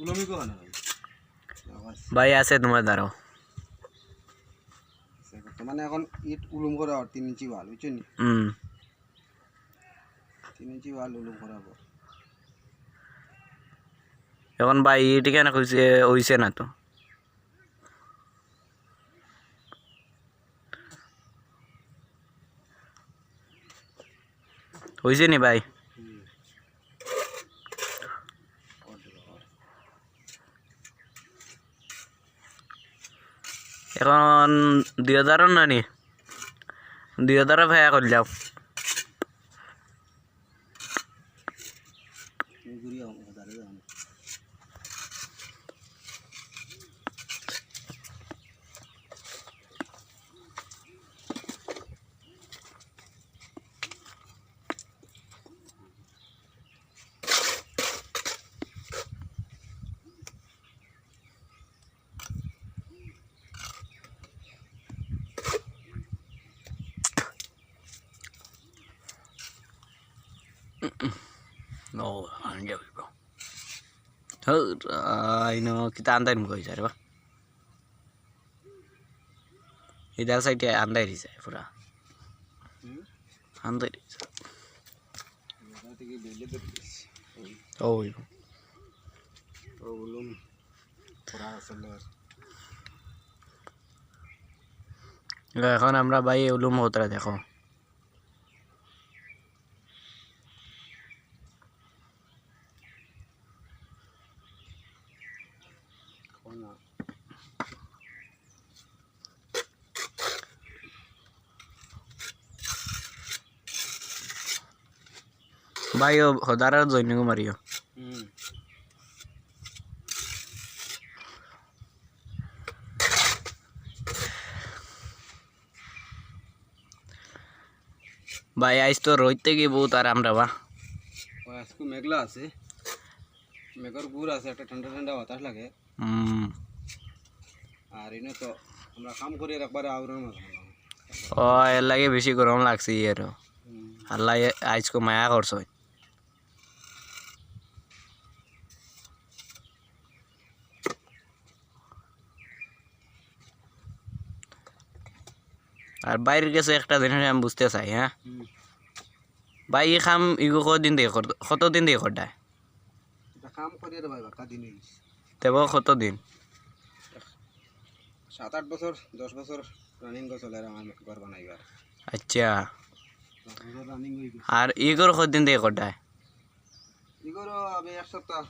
উলমি কো না ভাই আছে তোমার দ্বারাও মানে এখন ইট উলুম করা 3 ইঞ্চি ওয়াল বুঝছো নি 3 ইঞ্চি ওয়াল উলুম করাবো এখন ভাই ইট কেন হইছে না তো হইছে নি ভাই এখন 2000 না নি 2000 ভাইয়া করে যাও No, anja bro. Ino kita antai mo guys, ba? Ida side antai ri sai pura. Antai ri. Oh, ibo. Uloom করা আসলে এখন আমরা ভাই উলুম হতরা দেখো ভাই ও হদারার জইনিং মারিও ভাই আইস তো রইতে গিয়ে বহুত আরাম রে বা আজকে মেঘলা আছে মেঘর গুড় আছে একটা ঠান্ডা ঠান্ডা বাতাস লাগে আর এনে তো আমরা কাম করি একবারে আউরের মতো ও এর লাগে বেশি গরম লাগছে আর আল্লাহ আজকে মায়া করছ আর বাইরের কাছে একটা জিনিস আমি বুঝতে চাই হ্যাঁ ভাই এই কাম ইগো কতদিন দিয়ে করতে কাম করি রে ভাই বাকা দিন তেব কতদিন 7-8 বছর 10 বছর রানিং গো চলে আমার ঘর বানাইবার আচ্ছা রানিং হই আর ইগোর কতদিন দিয়ে করতে ইগোর আমি এক সপ্তাহ